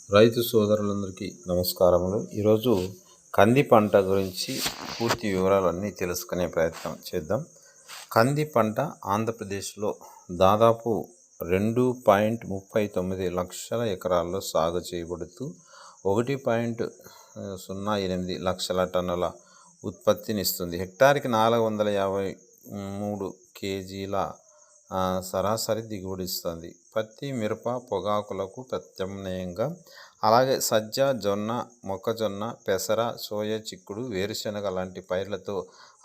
రైతు సోదరులందరికీ నమస్కారములు. ఈరోజు కంది పంట గురించి పూర్తి వివరాలన్నీ తెలుసుకునే ప్రయత్నం చేద్దాం. కంది పంట ఆంధ్రప్రదేశ్లో దాదాపు 2.39 లక్షల ఎకరాల్లో సాగు చేయబడుతూ 1.08 లక్షల టన్నుల ఉత్పత్తినిస్తుంది. హెక్టార్కి 453 కేజీల సరాసరి దిగుబడి ఇస్తుంది. పత్తి, మిరప, పొగాకులకు ప్రత్యామ్నాయంగా అలాగే సజ్జ, జొన్న, మొక్కజొన్న, పెసర, సోయా, చిక్కుడు, వేరుశెనగ లాంటి పైర్లతో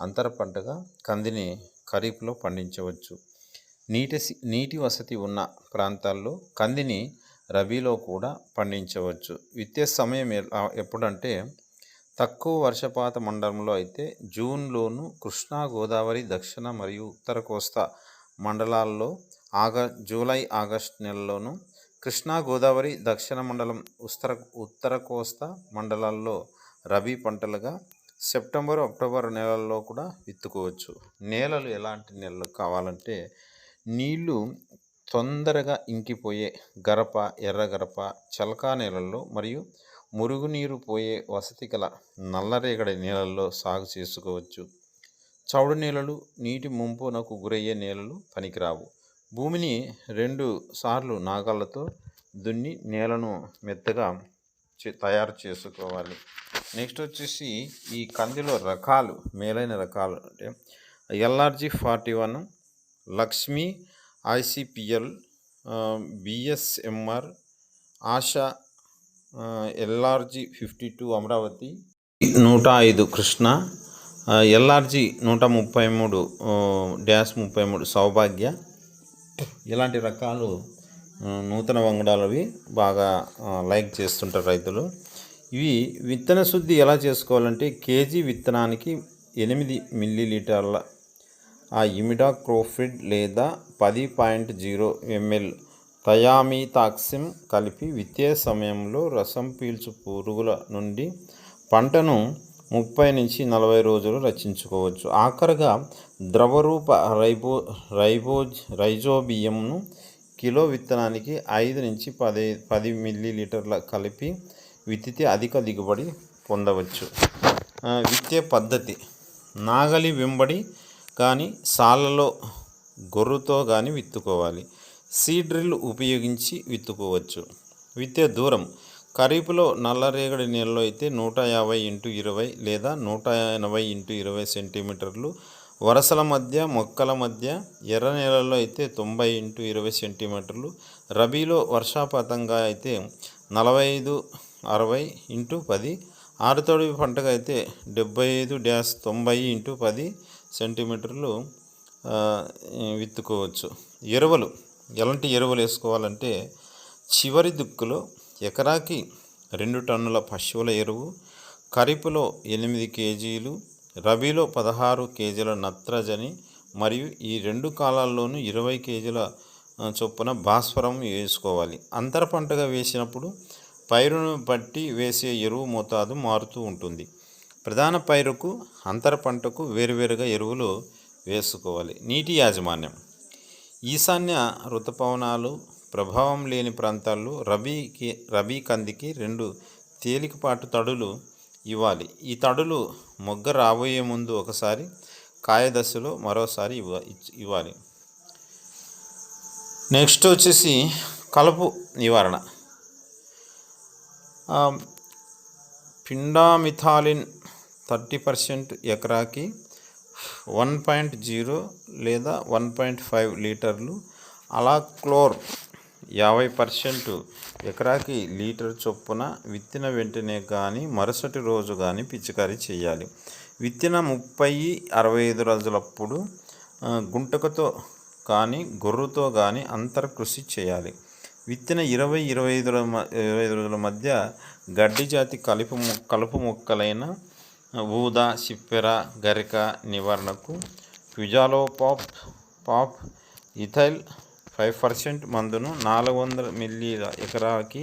అంతర పంటగా కందిని ఖరీఫ్లో పండించవచ్చు. నీటి వసతి ఉన్న ప్రాంతాల్లో కందిని రబీలో కూడా పండించవచ్చు. విత్తే సమయం ఎప్పుడంటే తక్కువ వర్షపాత మండలంలో అయితే జూన్లోను, కృష్ణా, గోదావరి, దక్షిణ మరియు ఉత్తర కోస్తా మండలాల్లో జూలై, ఆగస్టు నెలల్లోనూ, కృష్ణా, గోదావరి, దక్షిణ మండలం, ఉత్తర కోస్తా మండలాల్లో రబీ పంటలుగా సెప్టెంబర్, అక్టోబర్ నెలల్లో కూడా విత్తుకోవచ్చు. నేలలు ఎలాంటి నేలలు కావాలంటే నీళ్లు తొందరగా ఇంకిపోయే గరప, ఎర్రగరప, చలకా నేలల్లో మరియు మురుగునీరు పోయే వసతి గల నల్లరేగడి నేలల్లో సాగు చేసుకోవచ్చు. చౌడు నేలలు, నీటి ముంపునకు గురయ్యే నేలలు పనికిరావు. భూమిని 2 సార్లు నాగళ్లతో దున్ని నేలను మెత్తగా తయారు చేసుకోవాలి. నెక్స్ట్ వచ్చేసి ఈ కందిలో రకాలు, మేలైన రకాలు అంటే LRG 41, Lakshmi, ICPL, BSMR, ASHA, LRG 52 Amaravati, 105 Krishna, LRG 133-33 సౌభాగ్య, ఇలాంటి రకాలు నూతన వంగడాలవి బాగా లైక్ చేస్తుంటారు రైతులు. ఇవి విత్తన శుద్ధి ఎలా చేసుకోవాలంటే కేజీ విత్తనానికి 8 మిల్లీలీటర్ల ఇమిడాక్లోప్రిడ్ లేదా 10.0 ml థయామిథాక్సిమ్ కలిపి విత్తే సమయంలో రసం పీల్చు పురుగుల నుండి పంటను 30 నుంచి 40 రోజులు రక్షించుకోవచ్చు. ఆఖరుగా ద్రవరూప రైజోబియంను కిలో విత్తనానికి 5 నుంచి 10 మిల్లీలీటర్ల కలిపి విత్తితే అధిక దిగుబడి పొందవచ్చు. విత్తే పద్ధతి: నాగలి వెంబడి కానీ సాళ్లలో గొర్రుతో కానీ విత్తుకోవాలి. సీడ్ డ్రిల్ ఉపయోగించి విత్తుకోవచ్చు. విత్తే దూరం: ఖరీఫ్లో నల్లరేగడి నేలలో అయితే 150x20 లేదా 180x20 సెంటీమీటర్లు, వరసల మధ్య, మొక్కల మధ్య. ఎర్ర నేలల్లో అయితే 90x20 సెంటీమీటర్లు. రబీలో వర్షాపాతంగా అయితే 45-60x10. ఆరుతడి పంటగా అయితే 75-90x10 సెంటీమీటర్లు విత్తుకోవచ్చు. ఎరువులు: ఎలాంటి ఎరువులు వేసుకోవాలంటే చివరి దుక్కులో ఎకరాకి 2 టన్నుల పశువుల ఎరువు, ఖరీఫ్లో 8 కేజీలు, రబీలో 16 కేజీల నత్రజని మరియు ఈ 2 కాలాల్లోనూ 20 కేజీల చొప్పున భాస్వరం వేసుకోవాలి. అంతర పంటగా వేసినప్పుడు పైరును బట్టి వేసే ఎరువు మోతాదు మారుతూ ఉంటుంది. ప్రధాన పైరుకు, అంతర పంటకు వేరువేరుగా ఎరువులు వేసుకోవాలి. నీటి యాజమాన్యం: ఈశాన్య ఋతుపవనాలు ప్రభావం లేని ప్రాంతాల్లో రబీ కందికి 2 తేలికపాటు తడులు ఇవ్వాలి. ఈ తడులు మొగ్గ రాబోయే ముందు ఒకసారి, కాయ దశలో మరోసారి ఇవ్వాలి. నెక్స్ట్ వచ్చేసి కలుపు నివారణ: పిండామిథాలిన్ 30% ఎకరాకి 1.0 లేదా 1.5 లీటర్లు, అలాక్లోర్ 50% ఎకరాకి లీటర్ చొప్పున విత్తిన వెంటనే కానీ మరుసటి రోజు కానీ పిచికారీ చేయాలి. విత్తిన 30-65 రోజులప్పుడు గుంటకతో కానీ గొర్రుతో కానీ అంతర కృషి చేయాలి. విత్తిన 20-25 రోజుల మధ్య గడ్డి జాతి కలుపు మొక్కలైన ఊద, సిప్పెర, గరిక నివారణకు క్విజాలోపాప్ ఇథైల్ 5% మందును 400 మిల్లీల ఎకరానికి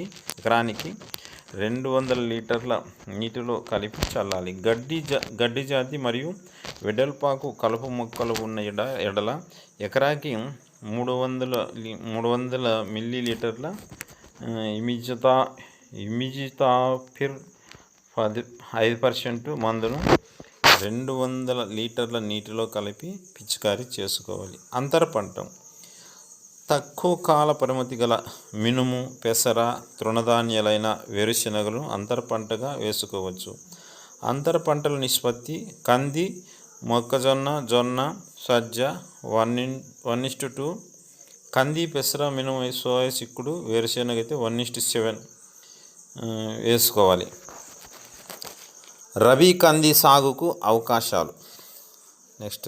200 లీటర్ల నీటిలో కలిపి చల్లాలి. గడ్డి జాతి మరియు వెడల్పాకు కలుపు మొక్కలు ఉన్న ఎడల ఎకరాకి 300 మిల్లీలీటర్ల ఇమిజితాఫిర్ 5% మందును 200 లీటర్ల నీటిలో కలిపి పిచికారీ చేసుకోవాలి. అంతర పంట తక్కువ కాల పరిమితి గల మినుము, పెసర, తృణధాన్యాలైన వేరుశెనగలను అంతర పంటగా వేసుకోవచ్చు. అంతర పంటల నిష్పత్తి కంది, మొక్కజొన్న, జొన్న, సజ్జ 1:2, కంది, పెసర, మినుము, సోయా చిక్కుడు, వేరుశెనగ అయితే 1:7 వేసుకోవాలి. రబీ కంది సాగుకు అవకాశాలు. నెక్స్ట్,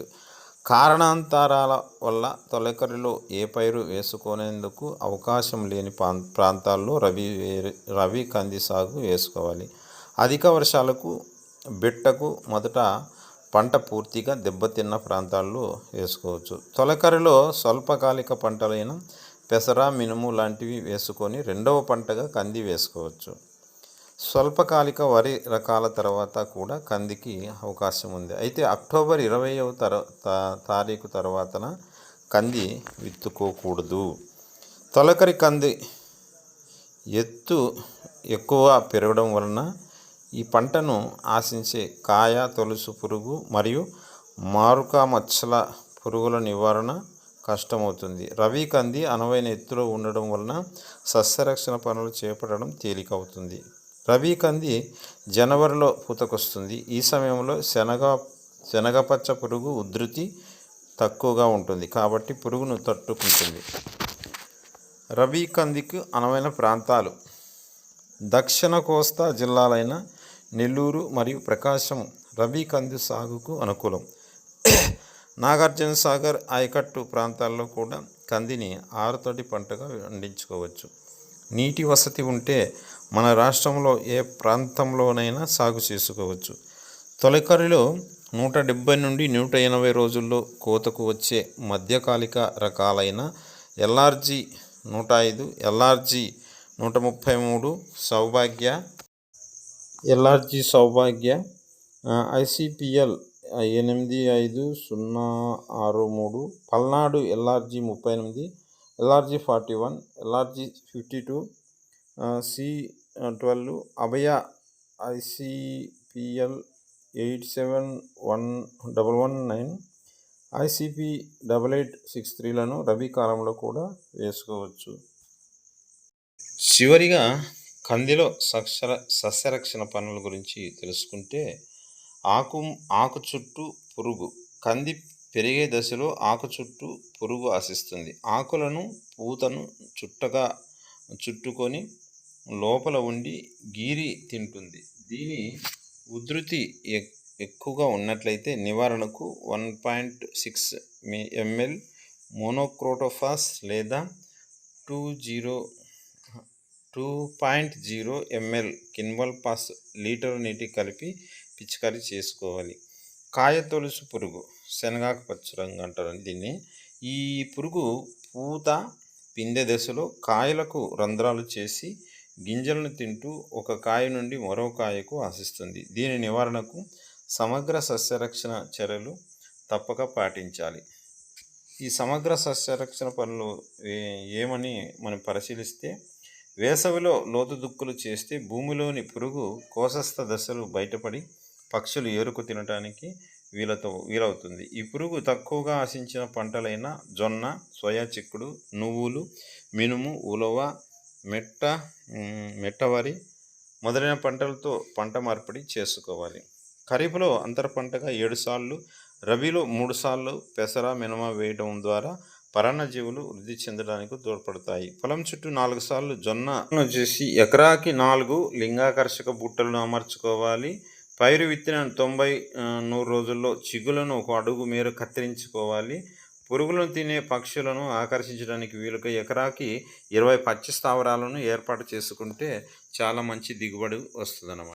కారణాంతరాల వల్ల తొలకరిలో ఏ పైరు వేసుకునేందుకు అవకాశం లేని ప్రాంతాల్లో రబీ కంది సాగు వేసుకోవాలి. అధిక వర్షాలకు బిట్టకు మొదట పంట పూర్తిగా దెబ్బతిన్న ప్రాంతాల్లో వేసుకోవచ్చు. తొలకరిలో స్వల్పకాలిక పంటలైన పెసర, మినుము లాంటివి వేసుకొని రెండవ పంటగా కంది వేసుకోవచ్చు. స్వల్పకాలిక వరి రకాల తర్వాత కూడా కందికి అవకాశం ఉంది. అయితే అక్టోబర్ 20వ తారీఖు తర్వాతన కంది విత్తుకోకూడదు. తొలకరి కంది ఎత్తు ఎక్కువ పెరగడం వలన ఈ పంటను ఆశించే కాయ తొలుసు పురుగు మరియు మారుక మచ్చల పురుగుల నివారణ కష్టమవుతుంది. రబీ కంది అనువైన ఎత్తులో ఉండడం వలన సస్యరక్షణ పనులు చేపట్టడం తేలికవుతుంది. రబీ కంది జనవరిలో పూతకొస్తుంది. ఈ సమయంలో శనగపచ్చ పురుగు ఉధృతి తక్కువగా ఉంటుంది కాబట్టి పురుగును తట్టుకుంటుంది. రబీ కందికి అనువైన ప్రాంతాలు దక్షిణ కోస్తా జిల్లాలైన నెల్లూరు మరియు ప్రకాశం రబీ కంది సాగుకు అనుకూలం. నాగార్జున సాగర్, ఆయకట్టు ప్రాంతాల్లో కూడా కందిని ఆరుతడి పంటగా పండించుకోవచ్చు. నీటి వసతి ఉంటే మన రాష్ట్రంలో ఏ ప్రాంతంలోనైనా సాగు చేసుకోవచ్చు. తొలకరిలో 170 నుండి 180 రోజుల్లో కోతకు వచ్చే మధ్యకాలిక రకాలైన LRG 105, LRG 133, Saubhagya, ICPL 85063, Palnadu LRG 38, LRG 41, LRG 52, C12, Abhaya ICPL 871119, ICP 8863లను రబీ కాలంలో కూడా వేసుకోవచ్చు. చివరిగా కందిలో సస్యరక్షణ పనుల గురించి తెలుసుకుంటే ఆకు చుట్టూ పురుగు. కంది పెరిగే దశలో ఆకు చుట్టూ పురుగు ఆశిస్తుంది. ఆకులను పూతను చుట్టుకొని లోపల ఉండి గీరి తింటుంది. దీని ఉధృతి ఎక్కువగా ఉన్నట్లయితే నివారణకు 1.6 ml మోనోక్రోటోఫాస్ లేదా 2.0 ml కిన్వల్పాస్ లీటర్ నీటి కలిపి పిచికారీ చేసుకోవాలి. కాయ తొలుసు పురుగు, శనగాకు పచ్చ రంగు అంటారు దీన్ని. ఈ పురుగు పూత పిందె దశలో కాయలకు రంధ్రాలు చేసి గింజలను తింటూ ఒక కాయ నుండి మరో కాయకు ఆశిస్తుంది. దీని నివారణకు సమగ్ర సస్యరక్షణ చర్యలు తప్పక పాటించాలి. ఈ సమగ్ర సస్యరక్షణ పనులు ఏమని మనం పరిశీలిస్తే, వేసవిలో లోతు దుక్కులు చేస్తే భూమిలోని పురుగు కోశస్థ దశలు బయటపడి పక్షులు ఏరుకు తినడానికి వీలవుతుంది. ఈ పురుగు తక్కువగా ఆశించిన పంటలైన జొన్న, సోయా చిక్కుడు, నువ్వులు, మినుము, ఉలవ, మెట్టవరి మొదలైన పంటలతో పంట మార్పిడి చేసుకోవాలి. ఖరీఫ్లో అంతర పంటగా 7 సార్లు, రబీలో 3 సార్లు పెసర, మినుము వేయడం ద్వారా పరాన్నజీవులు వృద్ధి చెందడానికి తోడ్పడతాయి. పొలం చుట్టూ 4 సార్లు జొన్న చేసి ఎకరాకి 4 లింగాకర్షక బుట్టలను అమర్చుకోవాలి. పైరు విత్తిన 90-100 రోజుల్లో చిగులను 1 అడుగు మేర కత్తిరించుకోవాలి. పురుగులను తినే పక్షులను ఆకర్షించడానికి వీలుగా ఎకరాకి 20 పచ్చి స్థావరాలను ఏర్పాటు చేసుకుంటే చాలా మంచి దిగుబడి వస్తుందన్నమాట.